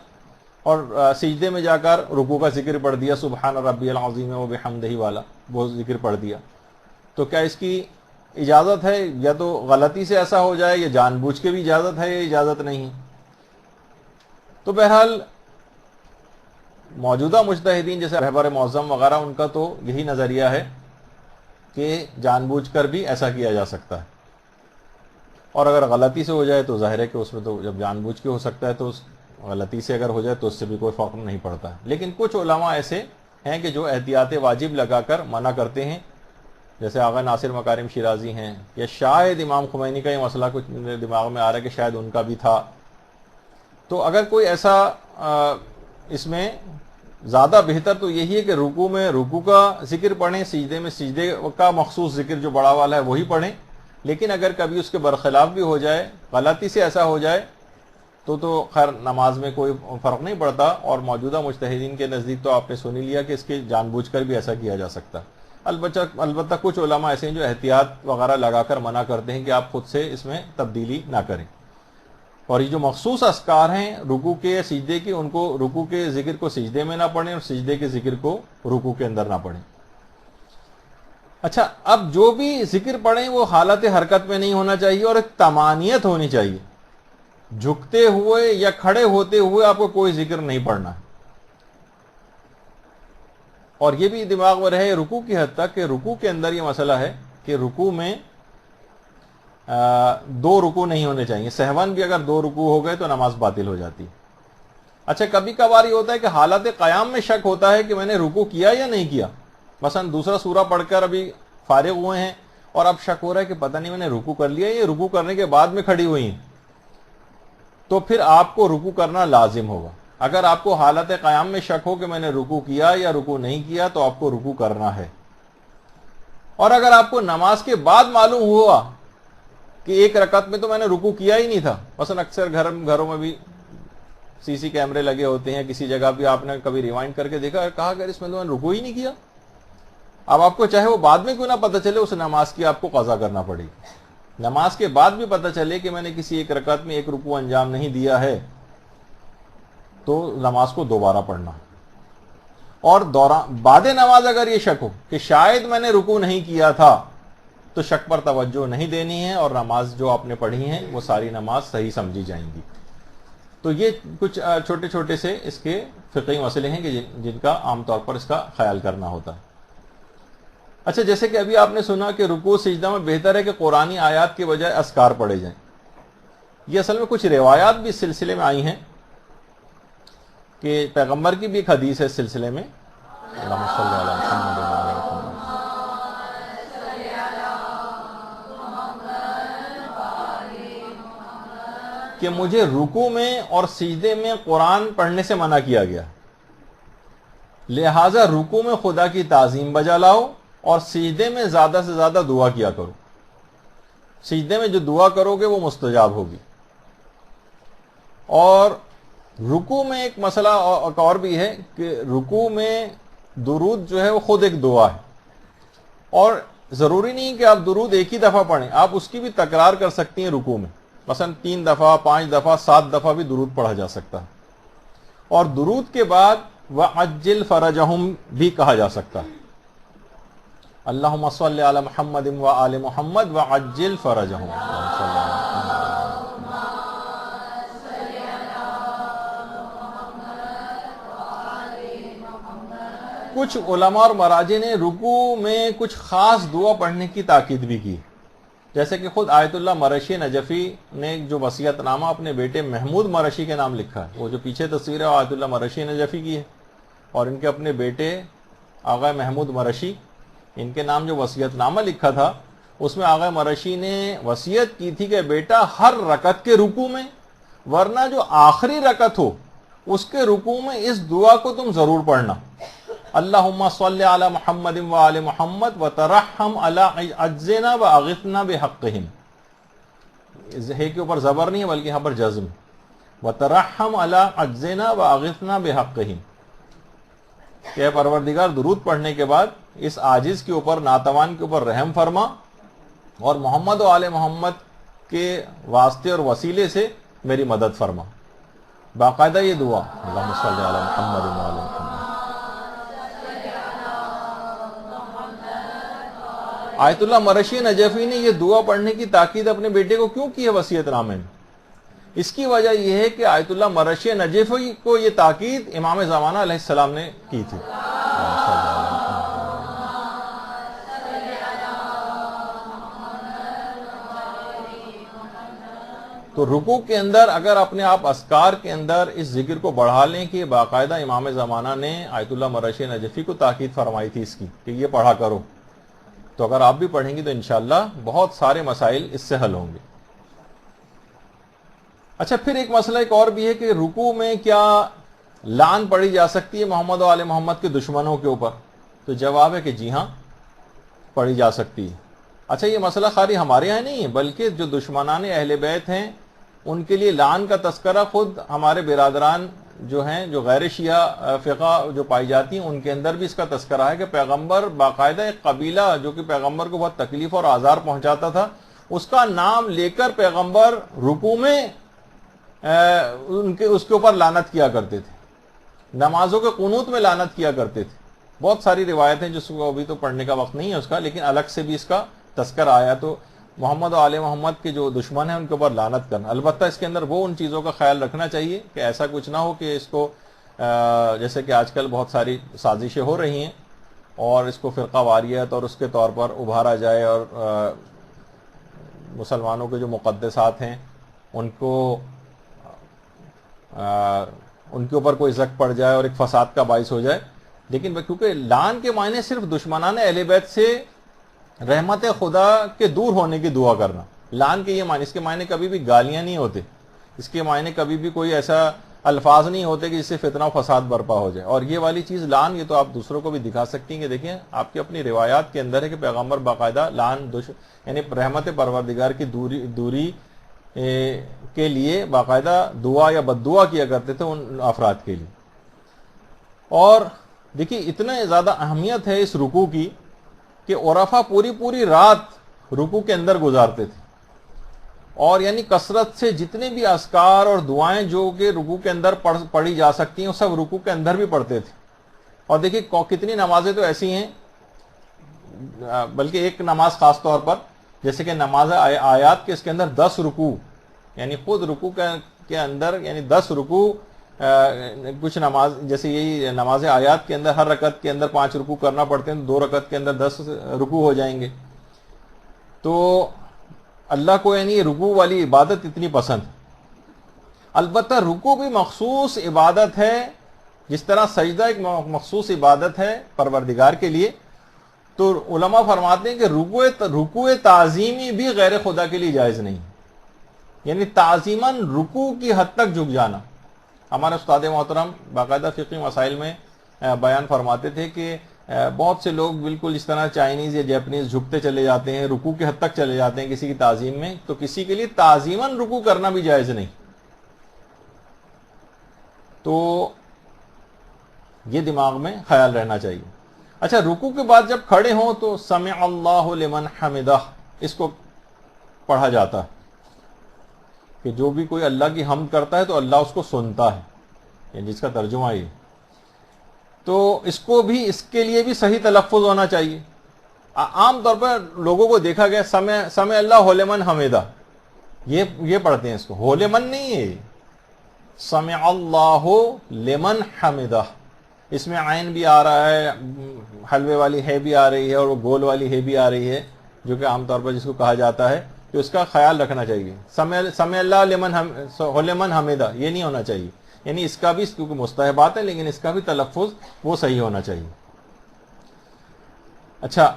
اور سجدے میں جا کر رکوع کا ذکر پڑھ دیا، سبحان ربی العظیم وبحمدہ والا وہ ذکر پڑھ دیا. تو کیا اس کی اجازت ہے؟ یا تو غلطی سے ایسا ہو جائے یا جان بوجھ کے بھی اجازت ہے یا اجازت نہیں. تو بہرحال موجودہ مجتہدین جیسے رہبر معظم وغیرہ ان کا تو یہی نظریہ ہے کہ جان بوجھ کر بھی ایسا کیا جا سکتا ہے، اور اگر غلطی سے ہو جائے تو ظاہر ہے کہ اس میں تو جب جان بوجھ کے ہو سکتا ہے تو غلطی سے اگر ہو جائے تو اس سے بھی کوئی فرق نہیں پڑتا ہے. لیکن کچھ علماء ایسے ہیں کہ جو احتیاط واجب لگا کر منع کرتے ہیں، جیسے آغا ناصر مکارم شیرازی ہیں، یا شاید امام خمینی کا یہ مسئلہ کچھ دماغ میں آ رہا ہے کہ شاید ان کا بھی تھا. تو اگر کوئی ایسا اس میں زیادہ بہتر تو یہی ہے کہ رکوع میں رکوع کا ذکر پڑھیں، سجدے میں سجدے کا مخصوص ذکر جو بڑا والا ہے وہی پڑھیں. لیکن اگر کبھی اس کے برخلاف بھی ہو جائے، غلطی سے ایسا ہو جائے تو خیر نماز میں کوئی فرق نہیں پڑتا. اور موجودہ مجتہدین کے نزدیک تو آپ نے سن ہی لیا کہ اس کے جان بوجھ کر بھی ایسا کیا جا سکتا. البتہ کچھ علماء ایسے ہیں جو احتیاط وغیرہ لگا کر منع کرتے ہیں کہ آپ خود سے اس میں تبدیلی نہ کریں. اور یہ جو مخصوص اذکار ہیں رکوع کے سجدے کے، ان کو رکوع کے ذکر کو سجدے میں نہ پڑھیں اور سجدے کے ذکر کو رکوع کے اندر نہ پڑھیں. اچھا اب جو بھی ذکر پڑھیں وہ حالت حرکت میں نہیں ہونا چاہیے اور ایک طمانیت ہونی چاہیے. جھکتے ہوئے یا کھڑے ہوتے ہوئے آپ کو کوئی ذکر نہیں پڑھنا ہے. اور یہ بھی دماغ میں رہے رکوع کی حد تک کہ رکوع کے اندر یہ مسئلہ ہے کہ رکوع میں 2 رکوع نہیں ہونے چاہیے. سہون بھی اگر 2 رکوع ہو گئے تو نماز باطل ہو جاتی. اچھا کبھی کبھار یہ ہوتا ہے کہ حالت قیام میں شک ہوتا ہے کہ میں نے رکوع کیا یا نہیں کیا. مثلا دوسرا سورہ پڑھ کر ابھی فارغ ہوئے ہیں اور اب شک ہو رہا ہے کہ پتہ نہیں میں نے رکوع کر لیا، یہ رکوع کرنے کے بعد میں کھڑی ہوئی ہیں، تو پھر آپ کو رکوع کرنا لازم ہوگا. اگر آپ کو حالت قیام میں شک ہو کہ میں نے رکوع کیا یا رکوع نہیں کیا تو آپ کو رکوع کرنا ہے. اور اگر آپ کو نماز کے بعد معلوم ہوا کہ ایک رکعت میں تو میں نے رکوع کیا ہی نہیں تھا، مثلا اکثر گھروں میں بھی سی سی کیمرے لگے ہوتے ہیں، کسی جگہ بھی آپ نے کبھی ریوائنڈ کر کے دیکھا، کہا اگر اس میں تو میں نے رکوع ہی نہیں کیا، اب آپ کو چاہے وہ بعد میں کیوں نہ پتہ چلے، اس نماز کی آپ کو قضا کرنا پڑے گی۔ نماز کے بعد بھی پتہ چلے کہ میں نے کسی ایک رکعت میں ایک رکوع انجام نہیں دیا ہے تو نماز کو دوبارہ پڑھنا، اور بعد نماز اگر یہ شک ہو کہ شاید میں نے رکوع نہیں کیا تھا تو شک پر توجہ نہیں دینی ہے، اور نماز جو آپ نے پڑھی ہے وہ ساری نماز صحیح سمجھی جائیں گی۔ تو یہ کچھ چھوٹے چھوٹے سے اس کے فقہی مسئلے ہیں کہ جن کا عام طور پر اس کا خیال کرنا ہوتا ہے۔ اچھا، جیسے کہ ابھی آپ نے سنا کہ رکوع سجدہ میں بہتر ہے کہ قرآنی آیات کے بجائے اذکار پڑھے جائیں، یہ اصل میں کچھ روایات بھی اس سلسلے میں آئی ہیں کہ پیغمبر کی بھی ایک حدیث ہے اس سلسلے میں، اللہم صلی علی محمد و علی محمد، کہ مجھے رکوع میں اور سجدے میں قرآن پڑھنے سے منع کیا گیا، لہذا رکوع میں خدا کی تعظیم بجا لاؤ اور سجدے میں زیادہ سے زیادہ دعا کیا کرو، سجدے میں جو دعا کرو گے وہ مستجاب ہوگی۔ اور رکوع میں ایک مسئلہ اور بھی ہے کہ رکوع میں درود جو ہے وہ خود ایک دعا ہے، اور ضروری نہیں کہ آپ درود ایک ہی دفعہ پڑھیں، آپ اس کی بھی تکرار کر سکتی ہیں رکوع میں، مثلا 3 دفعہ 5 دفعہ 7 دفعہ بھی درود پڑھا جا سکتا ہے، اور درود کے بعد وَعَجِّلْ فَرَجَهُمْ بھی کہا جا سکتا ہے، اللہم صلی علی محمد وآل محمد وعجل فرجہم۔ کچھ علماء اور مراجع نے رکوع میں کچھ خاص دعا پڑھنے کی تاکید بھی کی، جیسے کہ خود آیت اللہ مرشی نجفی نے جو وصیت نامہ اپنے بیٹے محمود مرشی کے نام لکھا ہے، وہ جو پیچھے تصویر ہے آیت اللہ مرشی نجفی کی ہے، اور ان کے اپنے بیٹے آغا محمود مرشی، ان کے نام جو وصیت نامہ لکھا تھا اس میں آغا مرشی نے وصیت کی تھی کہ بیٹا ہر رکعت کے رکوع میں، ورنہ جو آخری رکعت ہو اس کے رکوع میں اس دعا کو تم ضرور پڑھنا، اللہم صلی علی محمد وآل محمد وترحم علی اجزنا واغثنا بحقہم، ہے کے اوپر زبر نہیں ہے بلکہ یہاں پر جزم، وترحم علی اجزنا واغثنا بحقہم، کہ پروردگار درود پڑھنے کے بعد اس عاجز کے اوپر، ناتوان کے اوپر رحم فرما، اور محمد و آل محمد کے واسطے اور وسیلے سے میری مدد فرما، باقاعدہ یہ دعا، اللہم صلی علی محمد و آل محمد۔ آیت اللہ مرشی نجفی نے یہ دعا پڑھنے کی تاکید اپنے بیٹے کو کیوں کی ہے وصیت نامے میں؟ اس کی وجہ یہ ہے کہ آیت اللہ مرشی نجفی کو یہ تاکید امام زمانہ علیہ السلام نے کی تھی۔ تو رکوع کے اندر اگر اپنے آپ اذکار کے اندر اس ذکر کو بڑھا لیں کہ باقاعدہ امام زمانہ نے آیت اللہ مرشی نجفی کو تاکید فرمائی تھی اس کی کہ یہ پڑھا کرو، تو اگر آپ بھی پڑھیں گی تو انشاءاللہ بہت سارے مسائل اس سے حل ہوں گے۔ اچھا، پھر ایک مسئلہ ایک اور بھی ہے کہ رکوع میں کیا لعن پڑھی جا سکتی ہے محمد و آل محمد کے دشمنوں کے اوپر؟ تو جواب ہے کہ جی ہاں، پڑھی جا سکتی ہے۔ اچھا، یہ مسئلہ خالی ہمارے یہاں نہیں ہے بلکہ جو دشمنان اہل بیت ہیں ان کے لیے لعن کا تذکرہ خود ہمارے برادران جو ہیں، جو غیر شیعہ فقہ جو پائی جاتی ہیں، ان کے اندر بھی اس کا تذکرہ ہے کہ پیغمبر باقاعدہ ایک قبیلہ جو کہ پیغمبر کو بہت تکلیف اور آزار پہنچاتا تھا، اس کا نام لے کر پیغمبر رکوع میں اس کے اوپر لعنت کیا کرتے تھے، نمازوں کے قنوت میں لعنت کیا کرتے تھے۔ بہت ساری روایتیں جس کو ابھی تو پڑھنے کا وقت نہیں ہے اس کا، لیکن الگ سے بھی اس کا تذکرہ آیا۔ تو محمد و آل محمد کے جو دشمن ہیں ان کے اوپر لعنت کرنا، البتہ اس کے اندر وہ ان چیزوں کا خیال رکھنا چاہیے کہ ایسا کچھ نہ ہو کہ اس کو جیسے کہ آج کل بہت ساری سازشیں ہو رہی ہیں اور اس کو فرقہ واریت اور اس کے طور پر ابھارا جائے، اور مسلمانوں کے جو مقدسات ہیں ان کے اوپر کوئی زک پڑ جائے اور ایک فساد کا باعث ہو جائے۔ لیکن کیونکہ لعن کے معنی صرف دشمنان اہل بیت سے رحمت خدا کے دور ہونے کی دعا کرنا، لعن کے یہ معنی، اس کے معنی کبھی بھی گالیاں نہیں ہوتے، اس کے معنی کبھی بھی کوئی ایسا الفاظ نہیں ہوتے کہ جس سے فتنہ و فساد برپا ہو جائے. اور یہ والی چیز لعن، یہ تو آپ دوسروں کو بھی دکھا سکتی ہیں کہ دیکھیں آپ کی اپنی روایات کے اندر ہے کہ پیغمبر باقاعدہ لعن یعنی رحمت پروردگار کی دوری کے لیے باقاعدہ دعا یا بد دعا کیا کرتے تھے ان افراد کے لیے. اور دیکھیے اتنا زیادہ اہمیت ہے اس رکوع کی کہ عرفہ پوری رات رکوع کے اندر گزارتے تھے، اور یعنی کثرت سے جتنے بھی اذکار اور دعائیں جو کہ رکوع کے اندر پڑھی جا سکتی ہیں وہ سب رکوع کے اندر بھی پڑھتے تھے. اور دیکھیے کتنی نمازیں تو ایسی ہیں، بلکہ ایک نماز خاص طور پر جیسے کہ نماز آیات کے، اس کے اندر 10 رکوع، یعنی خود رکوع کے اندر یعنی 10 رکوع. کچھ نماز جیسے یہی نماز آیات کے اندر ہر رکعت کے اندر 5 رکوع کرنا پڑتے ہیں، 2 رکعت کے اندر 10 رکوع ہو جائیں گے. تو اللہ کو یعنی رکوع والی عبادت اتنی پسند. البتہ رکوع بھی مخصوص عبادت ہے، جس طرح سجدہ ایک مخصوص عبادت ہے پروردگار کے لیے. تو علماء فرماتے ہیں کہ رکوع تعظیمی بھی غیر خدا کے لیے جائز نہیں، یعنی تعظیماً رکوع کی حد تک جھک جانا. ہمارے استاد محترم باقاعدہ فقہی مسائل میں بیان فرماتے تھے کہ بہت سے لوگ بالکل اس طرح چائنیز یا جیپنیز جھکتے چلے جاتے ہیں، رکوع کی حد تک چلے جاتے ہیں کسی کی تعظیم میں، تو کسی کے لیے تعظیماً رکوع کرنا بھی جائز نہیں. تو یہ دماغ میں خیال رہنا چاہیے. اچھا، رکوع کے بعد جب کھڑے ہوں تو سمع اللہ لمن حمدہ اس کو پڑھا جاتا ہے کہ جو بھی کوئی اللہ کی حمد کرتا ہے تو اللہ اس کو سنتا ہے، یعنی جس کا ترجمہ یہ. تو اس کو بھی، اس کے لیے بھی صحیح تلفظ ہونا چاہیے. عام طور پر لوگوں کو دیکھا گیا سمع اللہ لمن حمدہ یہ پڑھتے ہیں، اس کو ہو لمن نہیں ہے، سمع اللہ لمن حمدہ. اس میں عین بھی آ رہا ہے، حلوے والی ہے بھی آ رہی ہے، اور وہ گول والی ہے بھی آ رہی ہے، جو کہ عام طور پر جس کو کہا جاتا ہے. تو اس کا خیال رکھنا چاہیے. سمع اللہ لمن حمدہ یہ نہیں ہونا چاہیے، یعنی اس کا بھی کیونکہ مستحبات ہے لیکن اس کا بھی تلفظ وہ صحیح ہونا چاہیے. اچھا،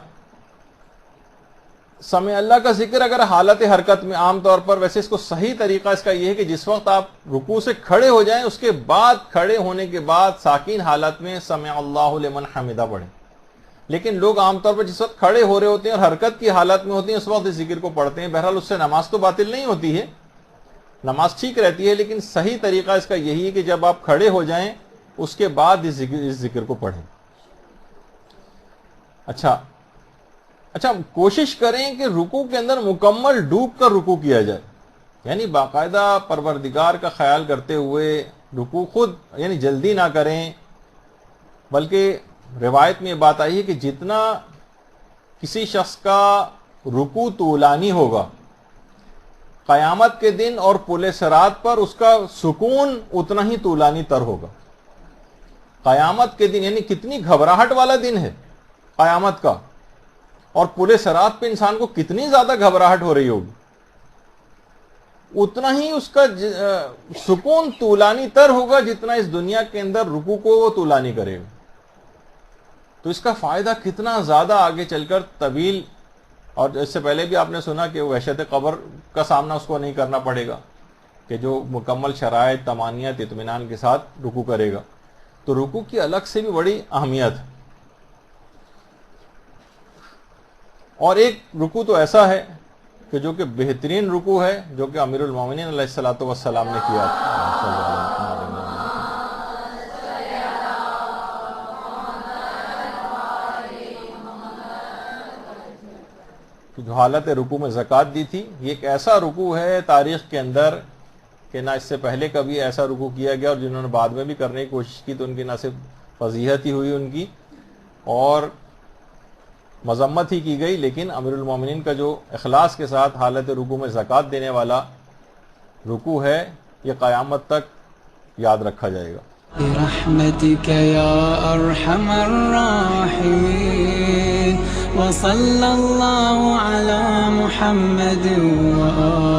سمع اللہ کا ذکر اگر حالت حرکت میں عام طور پر، ویسے اس کو صحیح طریقہ اس کا یہ ہے کہ جس وقت آپ رکوع سے کھڑے ہو جائیں اس کے بعد، کھڑے ہونے کے بعد ساکین حالت میں سمع اللہ لمن حمدہ پڑھیں. لیکن لوگ عام طور پر جس وقت کھڑے ہو رہے ہوتے ہیں اور حرکت کی حالت میں ہوتے ہیں اس وقت اس ذکر کو پڑھتے ہیں. بہرحال اس سے نماز تو باطل نہیں ہوتی ہے، نماز ٹھیک رہتی ہے، لیکن صحیح طریقہ اس کا یہی ہے کہ جب آپ کھڑے ہو جائیں اس کے بعد اس ذکر کو پڑھیں. اچھا کوشش کریں کہ رکوع کے اندر مکمل ڈوب کر رکوع کیا جائے، یعنی باقاعدہ پروردگار کا خیال کرتے ہوئے رکوع خود، یعنی جلدی نہ کریں. بلکہ روایت میں یہ بات آئی ہے کہ جتنا کسی شخص کا رکوع طولانی ہوگا قیامت کے دن اور پل صراط پر اس کا سکون اتنا ہی طولانی تر ہوگا. قیامت کے دن یعنی کتنی گھبراہٹ والا دن ہے قیامت کا، اور پل صراط پہ انسان کو کتنی زیادہ گھبراہٹ ہو رہی ہوگی، اتنا ہی اس کا سکون طولانی تر ہوگا جتنا اس دنیا کے اندر رکوع کو وہ طولانی کرے گا. تو اس کا فائدہ کتنا زیادہ آگے چل کر طویل. اور اس سے پہلے بھی آپ نے سنا کہ وحشت قبر کا سامنا اس کو نہیں کرنا پڑے گا، کہ جو مکمل شرائط، طمانینت، اطمینان کے ساتھ رکوع کرے گا. تو رکوع کی الگ سے بھی بڑی اہمیت ہے. اور ایک رکوع تو ایسا ہے کہ جو کہ بہترین رکوع ہے، جو کہ امیر المومنین علیہ الصلوۃ والسلام نے کیا جو حالت رکوع میں زکوٰۃ دی تھی. یہ ایک ایسا رکوع ہے تاریخ کے اندر کہ نہ اس سے پہلے کبھی ایسا رکوع کیا گیا، اور جنہوں نے بعد میں بھی کرنے کی کوشش کی تو ان کی نہ صرف فضیحت ہی ہوئی ان کی اور مذمت ہی کی گئی، لیکن امیر المومنین کا جو اخلاص کے ساتھ حالت رکوع میں زکوٰۃ دینے والا رکوع ہے یہ قیامت تک یاد رکھا جائے گا. برحمتك يا أرحم الراحمين وصلى الله على محمد وآله